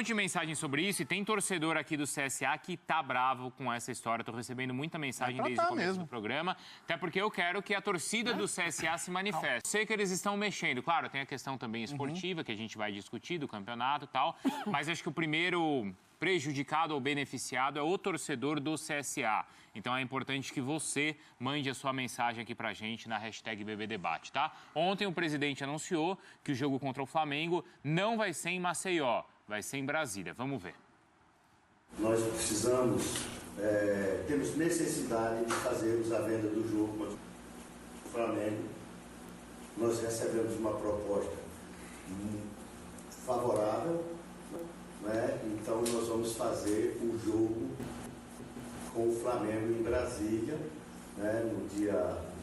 de mensagem sobre isso e tem torcedor aqui do CSA que tá bravo com essa história. Tô recebendo muita mensagem desde o começo do programa, até porque eu quero que a torcida do CSA se manifeste. Sei que eles estão mexendo. Claro, tem a questão também esportiva, que a gente vai discutir, do campeonato e tal, mas acho que o primeiro prejudicado ou beneficiado é o torcedor do CSA. Então é importante que você mande a sua mensagem aqui pra gente na hashtag BBDebate, tá? Ontem o presidente anunciou que o jogo contra o Flamengo não vai ser em Maceió, vai ser em Brasília. Vamos ver. Nós precisamos, temos necessidade de fazermos a venda do jogo contra o Flamengo. Nós recebemos uma proposta favorável, né? Então nós vamos fazer o jogo com o Flamengo em Brasília, né? No dia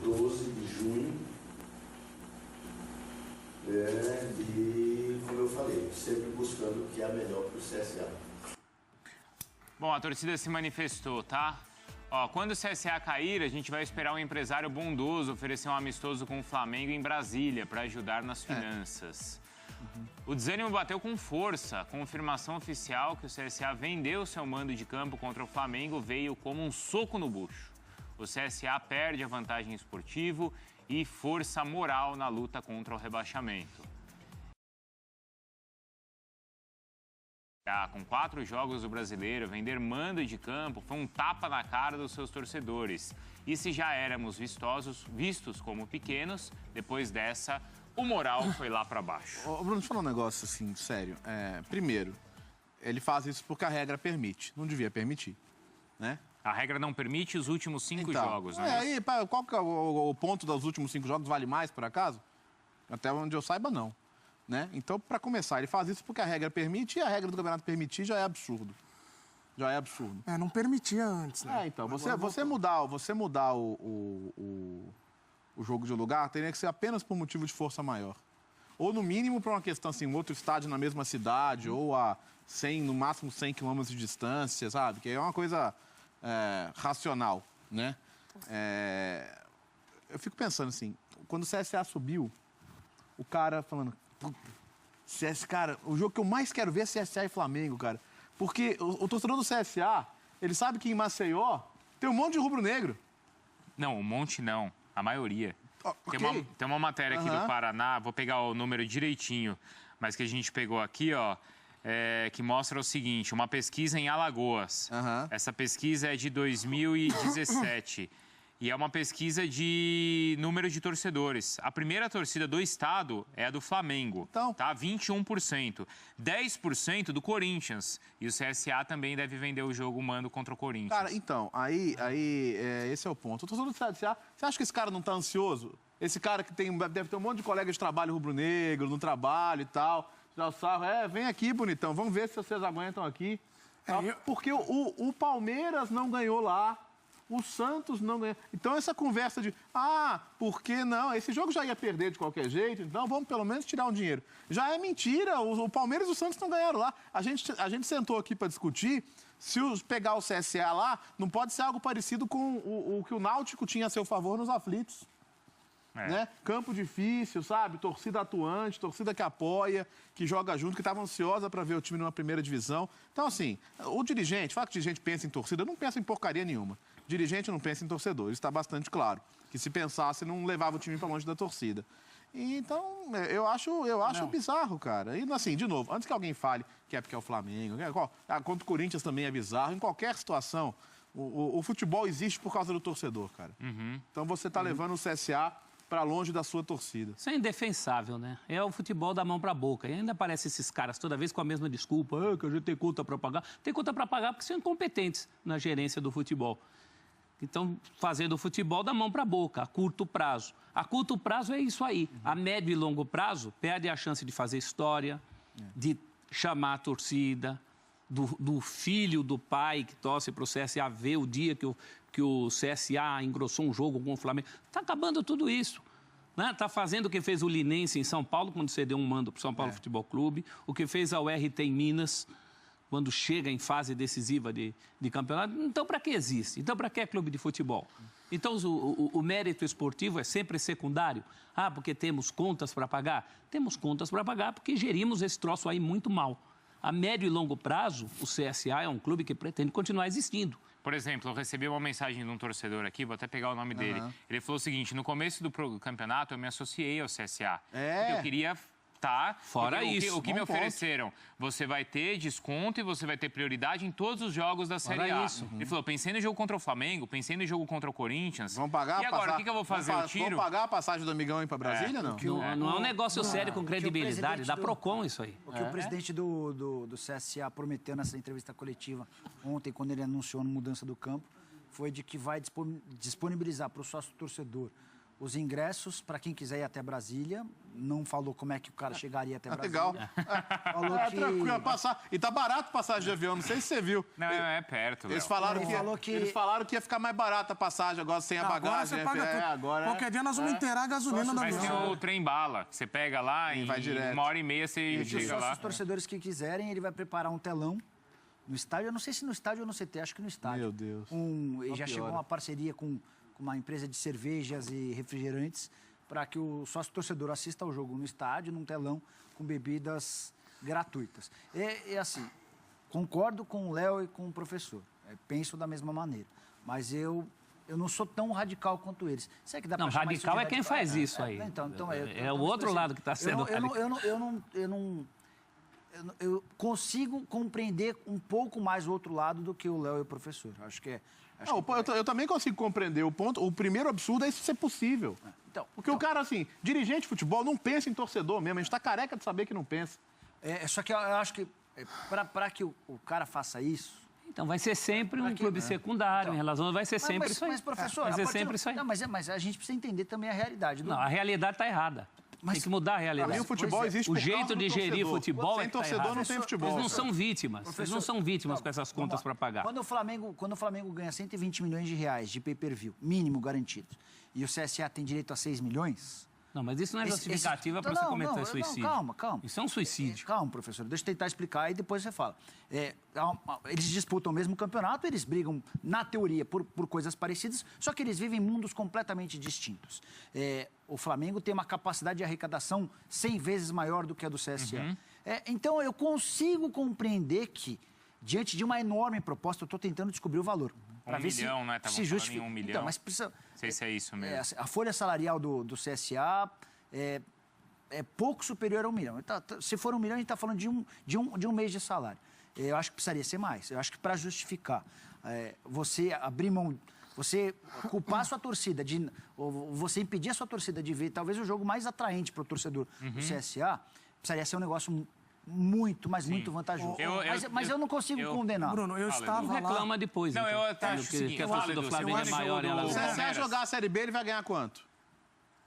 12 de junho. E, como eu falei, sempre buscando o que é melhor para o CSA. Bom, a torcida se manifestou, tá? Ó, quando o CSA cair, a gente vai esperar um empresário bondoso oferecer um amistoso com o Flamengo em Brasília para ajudar nas finanças. O desânimo bateu com força. A confirmação oficial que o CSA vendeu seu mando de campo contra o Flamengo veio como um soco no bucho. O CSA perde a vantagem esportiva e força moral na luta contra o rebaixamento. Com 4 jogos do Brasileiro, vender mando de campo foi um tapa na cara dos seus torcedores. E se já éramos vistos como pequenos, depois dessa, o moral foi lá para baixo. Ô, Bruno, deixa eu falar um negócio assim, sério. Primeiro, ele faz isso porque a regra permite. Não devia permitir, né? A regra não permite os últimos 5 jogos, né? Aí, qual que é o ponto dos últimos 5 jogos? Vale mais, por acaso? Até onde eu saiba, não. Né? Então, para começar, ele faz isso porque a regra permite e a regra do campeonato permitir já é absurdo. Já é absurdo. Não permitia antes, né? Então, você mudar o jogo de lugar teria que ser apenas por motivo de força maior. Ou, no mínimo, por uma questão assim, um outro estádio na mesma cidade, ou a 100, no máximo 100 quilômetros de distância, sabe? Que é uma coisa racional, né? Eu fico pensando assim, quando o CSA subiu, o cara falando... Cara, o jogo que eu mais quero ver é CSA e Flamengo, cara. Porque o torcedor do CSA, ele sabe que em Maceió tem um monte de rubro-negro. Não, um monte não. A maioria. Okay. Tem uma matéria aqui do Paraná, vou pegar o número direitinho, mas que a gente pegou aqui, ó, que mostra o seguinte, uma pesquisa em Alagoas. Essa pesquisa é de 2017. E é uma pesquisa de número de torcedores. A primeira torcida do estado é a do Flamengo, então, tá? 21%. 10% do Corinthians. E o CSA também deve vender o jogo mando contra o Corinthians. Cara, então, esse é o ponto. O torcedor do CSA, você acha que esse cara não tá ansioso? Esse cara que deve ter um monte de colegas de trabalho rubro-negro, no trabalho e tal. Tirar o sarro, vem aqui, bonitão, vamos ver se vocês aguentam aqui. Porque o Palmeiras não ganhou lá. O Santos não ganhou. Então, essa conversa de, por que não? Esse jogo já ia perder de qualquer jeito, então vamos pelo menos tirar um dinheiro. Já é mentira, o Palmeiras e o Santos não ganharam lá. A gente sentou aqui para discutir se pegar o CSA lá, não pode ser algo parecido com o que o Náutico tinha a seu favor nos aflitos. Né? Campo difícil, sabe? Torcida atuante, torcida que apoia, que joga junto, que estava ansiosa para ver o time numa primeira divisão. Então, assim, o dirigente, fala que o dirigente pensa em torcida, não pensa em porcaria nenhuma. O dirigente não pensa em torcedor, isso está bastante claro. Que se pensasse, não levava o time para longe da torcida. Então, eu acho bizarro, cara. E, assim, de novo, antes que alguém fale que é porque é o Flamengo, contra o Corinthians também é bizarro, em qualquer situação, o futebol existe por causa do torcedor, cara. Então, você está levando o CSA para longe da sua torcida. Isso é indefensável, né? É o futebol da mão para a boca. E ainda aparecem esses caras toda vez com a mesma desculpa, que a gente tem conta para pagar. Tem conta para pagar porque são incompetentes na gerência do futebol. Então, fazendo o futebol da mão para a boca, a curto prazo. A curto prazo é isso aí. A médio e longo prazo, perde a chance de fazer história, de chamar a torcida, do filho do pai que torce para o CSA ver o dia que o CSA engrossou um jogo com o Flamengo. Está acabando tudo isso. Está fazendo o que fez o Linense em São Paulo, quando cedeu um mando para o São Paulo Futebol Clube, o que fez a URT em Minas, quando chega em fase decisiva de campeonato. Então, para que existe? Então, para que é clube de futebol? Então, o mérito esportivo é sempre secundário? Porque temos contas para pagar? Temos contas para pagar porque gerimos esse troço aí muito mal. A médio e longo prazo, o CSA é um clube que pretende continuar existindo. Por exemplo, eu recebi uma mensagem de um torcedor aqui, vou até pegar o nome dele. Ele falou o seguinte, no começo do campeonato eu me associei ao CSA. Porque eu queria estar... Fora isso. O que me ofereceram, você vai ter desconto e você vai ter prioridade em todos os jogos da Série A. Isso. Ele falou, pensei no jogo contra o Flamengo, pensei no jogo contra o Corinthians. Vamos pagar e agora, o que eu vou fazer? Eu tiro? Vamos pagar a passagem do amigão ir para Brasília, não? Não é um negócio sério com credibilidade, da Procon isso aí. O que o presidente do CSA prometeu nessa entrevista coletiva ontem, quando ele anunciou a mudança do campo, foi de que vai disponibilizar para o sócio-torcedor os ingressos para quem quiser ir até Brasília. Não falou como é que o cara chegaria até Brasília. Legal. Falou que... Tranquilo, passar. E tá barato passagem de avião, não sei se você viu. Não, é perto, Eles Léo. falaram, Ele eles falaram que ia ficar mais barata a passagem agora sem a bagagem. Agora você paga tudo. Agora Qualquer dia nós vamos inteirar a gasolina do Mas tem avião. o trem bala, você pega lá e vai direto. 1h30 você Os chega lá. sócios torcedores que quiserem, ele vai preparar um telão no estádio. Eu não sei se no estádio ou no CT, acho que no estádio. Meu Deus. Ele já chegou a uma parceria com uma empresa de cervejas e refrigerantes para que o sócio-torcedor assista ao jogo no estádio, num telão, com bebidas gratuitas. E assim, concordo com o Léo e com o professor. Penso da mesma maneira. Mas eu não sou tão radical quanto eles. Será que dá Não, pra chamar isso de radical é quem faz isso aí. É o outro lado que está sendo radical. Eu consigo compreender um pouco mais o outro lado do que o Léo e o professor. Acho que é... Eu também consigo compreender o ponto. O primeiro absurdo é isso ser possível. Porque o cara, assim, dirigente de futebol não pensa em torcedor mesmo. A gente tá careca de saber que não pensa. Só que eu acho que para que o cara faça isso... Então vai ser sempre um clube secundário em relação... Vai ser sempre isso aí. Mas, professor... Vai ser sempre isso aí. Não, mas a gente precisa entender também a realidade. Não, a realidade está errada. Tem que mudar a realidade. Pra mim, o futebol existe O por causa jeito do de gerir torcedor. futebol Sem torcedor não tem futebol. Eles não são vítimas. Eles não são vítimas com essas contas para pagar. Quando o Flamengo ganha 120 milhões de reais de pay-per-view, mínimo garantido, e o CSA tem direito a 6 milhões... Não, mas isso não é justificativa para você cometer suicídio. Calma. Isso é um suicídio. Calma, professor. Deixa eu tentar explicar e depois você fala. Eles disputam o mesmo campeonato, eles brigam, na teoria, por coisas parecidas, só que eles vivem mundos completamente distintos. O Flamengo tem uma capacidade de arrecadação 100 vezes maior do que a do CSA. Então, eu consigo compreender que, diante de uma enorme proposta, eu estou tentando descobrir o valor. Um milhão, né? Se justifica. 1 milhão. Então, mas precisa... Não sei se é isso mesmo. A folha salarial do CSA é pouco superior a 1 milhão. Se for 1 milhão, a gente está falando de um mês de salário. Eu acho que precisaria ser mais. Eu acho que para justificar você abrir mão, você culpar a sua torcida, ou você impedir a sua torcida de ver talvez o jogo mais atraente para o torcedor do CSA, precisaria ser um negócio muito, mas muito vantajoso. Mas eu não consigo condenar. Bruno, eu estava lá... reclama depois, Não, então. eu até acho que a torcida do Flamengo é maior e ela... Se o CSA jogar a Série B, ele vai ganhar quanto?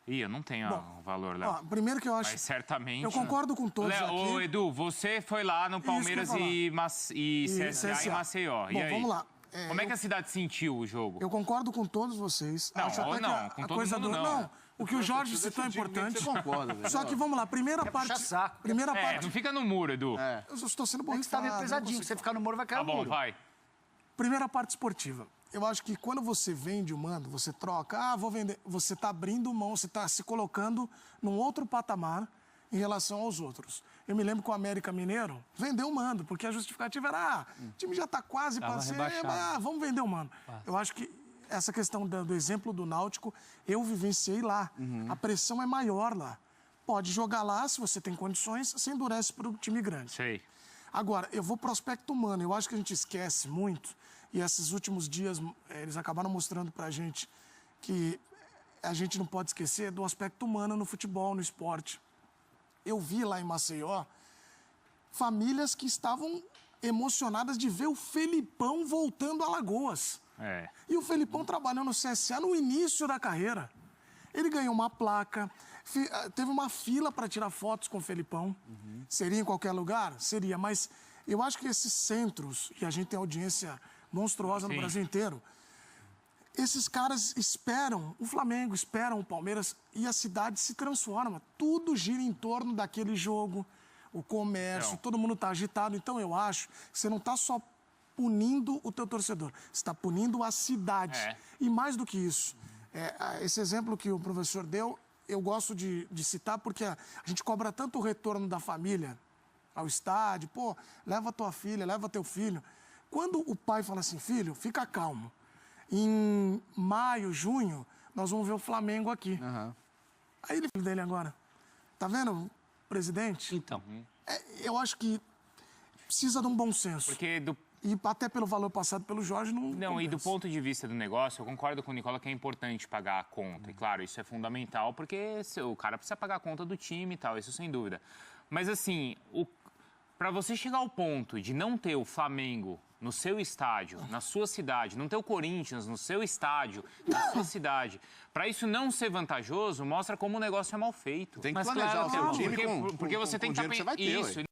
Eu não tenho o valor, Léo. Primeiro que eu acho... Mas certamente... Eu concordo com todos aqui. Ô, Edu, você foi lá no Palmeiras e CSA em Maceió. Bom, vamos lá. Como é que a cidade sentiu o jogo? Eu concordo com todos vocês. Não, acho até não, com todo mundo não. O que o Jorge citou é importante. Você concorda, velho. Só que vamos lá, primeira parte... saco. Primeira parte... Não fica no muro, Edu. Eu estou sendo Você está borrifado. meio pesadinho. Se você ficar no muro, vai cair Tá o bom, muro. vai. Primeira parte esportiva. Eu acho que quando você vende o mando, você troca, vou vender. Você está abrindo mão, você está se colocando num outro patamar em relação aos outros. Eu me lembro que o América Mineiro vendeu o mando, porque a justificativa era, o time já está quase para ser, vamos vender o mando. Eu acho que essa questão do exemplo do Náutico, eu vivenciei lá. A pressão é maior lá. Pode jogar lá, se você tem condições, você endurece para o time grande. Sei. Agora, eu vou para o aspecto humano. Eu acho que a gente esquece muito, e esses últimos dias eles acabaram mostrando para a gente que a gente não pode esquecer do aspecto humano no futebol, no esporte. Eu vi lá em Maceió famílias que estavam emocionadas de ver o Felipão voltando a Alagoas. E o Felipão trabalhou no CSA no início da carreira. Ele ganhou uma placa, teve uma fila para tirar fotos com o Felipão. Seria em qualquer lugar? Seria, mas eu acho que esses centros, e a gente tem audiência monstruosa no Brasil inteiro, esses caras esperam o Flamengo, esperam o Palmeiras, e a cidade se transforma. Tudo gira em torno daquele jogo, o comércio, todo mundo está agitado. Então eu acho que você não está só punindo o teu torcedor, você está punindo a cidade. E mais do que isso, esse exemplo que o professor deu, eu gosto de citar porque a gente cobra tanto o retorno da família ao estádio, pô, leva tua filha, leva teu filho. Quando o pai fala assim, filho, fica calmo. Em maio, junho, nós vamos ver o Flamengo aqui. Uhum. Aí ele filho dele agora. Tá vendo, presidente? Então. Eu acho que precisa de um bom senso. Porque E até pelo valor passado pelo Jorge, não Não, e do compensa. ponto de vista do negócio, eu concordo com o Nicola que é importante pagar a conta. E claro, isso é fundamental, porque o cara precisa pagar a conta do time e tal, isso sem dúvida. Mas assim, para você chegar ao ponto de não ter o Flamengo no seu estádio, na sua cidade, não ter o Corinthians no seu estádio, na sua cidade, para isso não ser vantajoso, mostra como o negócio é mal feito. Tem que Mas planejar claro, o seu time porque você tem que dinheiro que você vai ter, isso. ué.